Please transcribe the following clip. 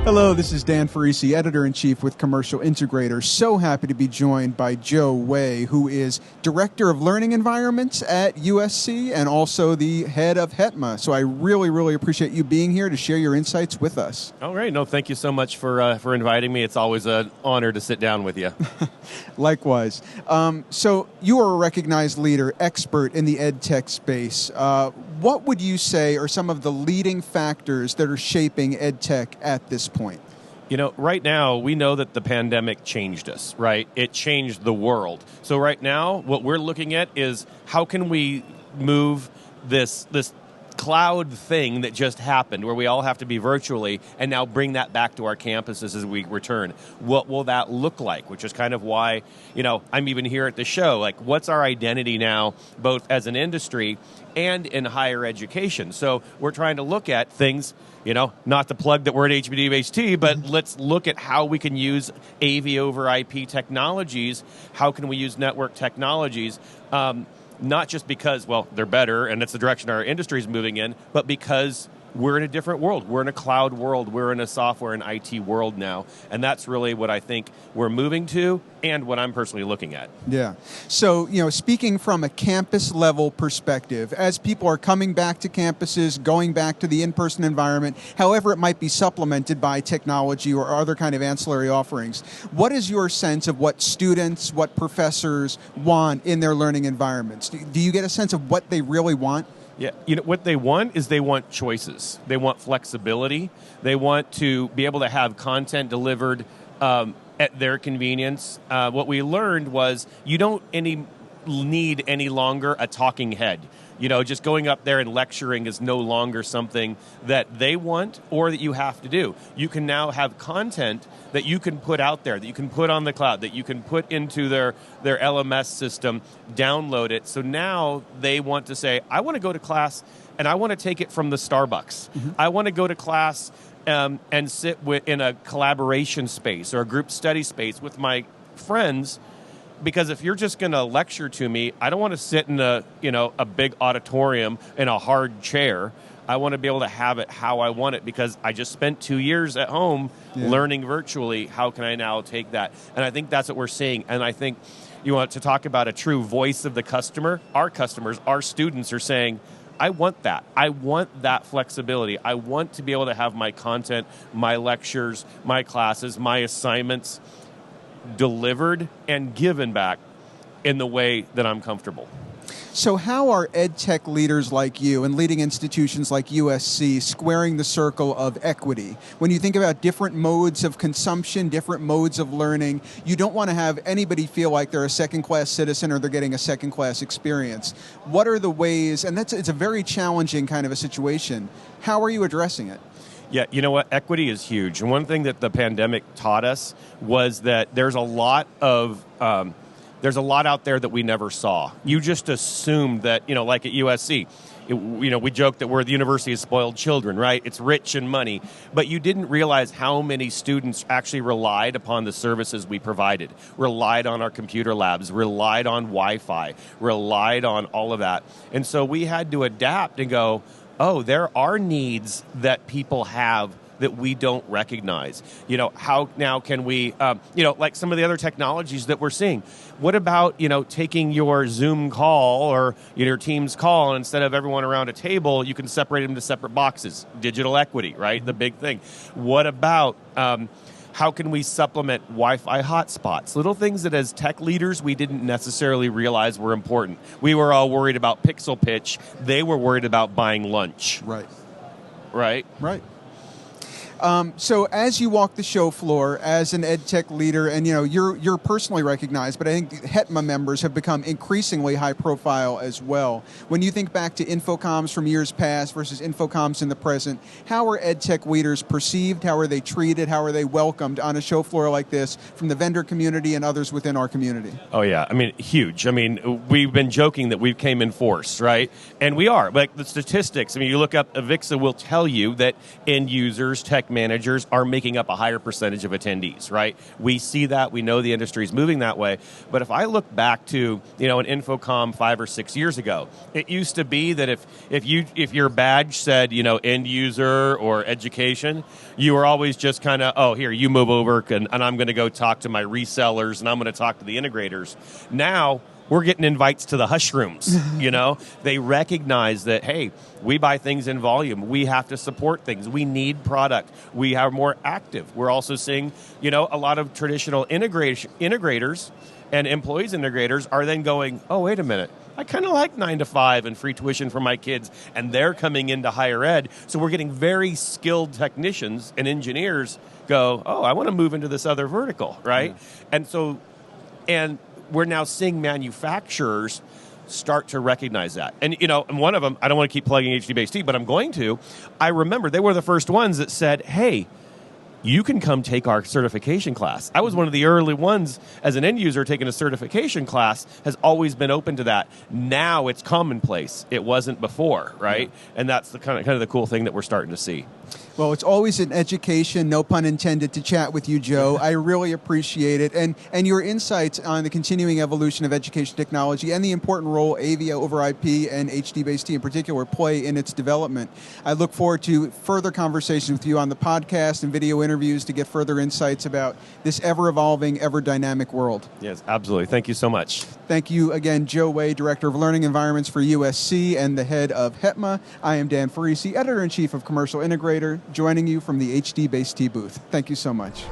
Hello, this is Dan Ferrisi, Editor-in-Chief with Commercial Integrator. So happy to be joined by Joe Wei, who is Director of Learning Environments at USC and also the head of HETMA. So I really, really appreciate you being here to share your insights with us. All right. No, thank you so much for inviting me. It's always an honor to sit down with you. Likewise. So you are a recognized leader, expert in the EdTech space. What would you say are some of the leading factors that are shaping EdTech at this point? You know, right now, we know that the pandemic changed us, right? It changed the world. So right now, what we're looking at is how can we move this cloud thing that just happened where we all have to be virtually and now bring that back to our campuses as we return. What will that look like? Which is kind of why, I'm even here at the show. Like, what's our identity now, both as an industry and in higher education? So we're trying to look at things, not to plug that we're at HDBaseT, but let's look at how we can use AV over IP technologies. How can we use network technologies? Not just because, they're better and it's the direction our industry is moving in, but because we're in a different world. We're in a cloud world. We're in a software and IT world now. And that's really what I think we're moving to and what I'm personally looking at. Yeah. So, speaking from a campus level perspective, as people are coming back to campuses, going back to the in-person environment, however it might be supplemented by technology or other kind of ancillary offerings, what is your sense of what students, what professors want in their learning environments? Do you get a sense of what they really want? Yeah, what they want is they want choices. They want flexibility. They want to be able to have content delivered at their convenience. What we learned was you don't need any longer a talking head. Just going up there and lecturing is no longer something that they want or that you have to do. You can now have content that you can put out there, that you can put on the cloud, that you can put into their LMS system, download it. So now they want to say, I want to go to class and I want to take it from the Starbucks. Mm-hmm. I want to go to class and sit in a collaboration space or a group study space with my friends. Because if you're just going to lecture to me, I don't want to sit in a big auditorium in a hard chair. I want to be able to have it how I want it because I just spent 2 years at home learning virtually. How can I now take that? And I think that's what we're seeing. And I think you want to talk about a true voice of the customer. Our customers, our students are saying, I want that. I want that flexibility. I want to be able to have my content, my lectures, my classes, my assignments delivered and given back in the way that I'm comfortable. So how are EdTech leaders like you and leading institutions like USC squaring the circle of equity? When you think about different modes of consumption, different modes of learning, you don't want to have anybody feel like they're a second-class citizen or they're getting a second-class experience. What are the ways, and it's a very challenging kind of a situation. How are you addressing it? Yeah, you know what? Equity is huge. And one thing that the pandemic taught us was that there's a lot out there that we never saw. You just assumed that, like at USC, we joke that we're the University of Spoiled Children, right? It's rich in money. But you didn't realize how many students actually relied upon the services we provided, relied on our computer labs, relied on Wi-Fi, relied on all of that. And so we had to adapt and go, there are needs that people have that we don't recognize. How now can we, like some of the other technologies that we're seeing. What about, taking your Zoom call or your Teams call, and instead of everyone around a table, you can separate them into separate boxes. Digital equity, right? The big thing. What about how can we supplement Wi-Fi hotspots? Little things that as tech leaders we didn't necessarily realize were important. We were all worried about pixel pitch. They were worried about buying lunch. Right. Right? Right. So as you walk the show floor as an EdTech leader, and you're personally recognized, but I think HETMA members have become increasingly high profile as well. When you think back to InfoComms from years past versus InfoComms in the present, how are EdTech leaders perceived? How are they treated? How are they welcomed on a show floor like this from the vendor community and others within our community? Oh yeah, huge. We've been joking that we came in force, right? And we are. Like the statistics, you look up, Avixa will tell you that end users, tech managers are making up a higher percentage of attendees, right? We see that. We know the industry is moving that way. But if I look back to, an InfoComm 5 or 6 years ago, it used to be that if your badge said, end user or education, you were always just kind of, oh, here, you move over, and I'm going to go talk to my resellers, and I'm going to talk to the integrators. Now, we're getting invites to the hush rooms, They recognize that, hey, we buy things in volume. We have to support things. We need product. We are more active. We're also seeing, a lot of traditional integrators and employees integrators are then going, oh, wait a minute. I kind of like 9 to 5 and free tuition for my kids, and they're coming into higher ed. So we're getting very skilled technicians and engineers go, oh, I want to move into this other vertical, right? Yeah. And we're now seeing manufacturers start to recognize that. And, and one of them, I don't want to keep plugging HDBaseT, but I'm going to. I remember they were the first ones that said, hey, you can come take our certification class. I was one of the early ones as an end user taking a certification class, has always been open to that. Now it's commonplace. It wasn't before, right? Yeah. And that's the kind of the cool thing that we're starting to see. Well, it's always an education, no pun intended, to chat with you, Joe. I really appreciate it. And your insights on the continuing evolution of education technology and the important role AVIA over IP and HDBaseT in particular play in its development. I look forward to further conversations with you on the podcast and video interviews to get further insights about this ever-evolving, ever-dynamic world. Yes, absolutely. Thank you so much. Thank you again, Joe Wei, Director of Learning Environments for USC and the head of HETMA. I am Dan Ferrisi, Editor-in-Chief of Commercial Integrator, joining you from the HDBaseT booth. Thank you so much.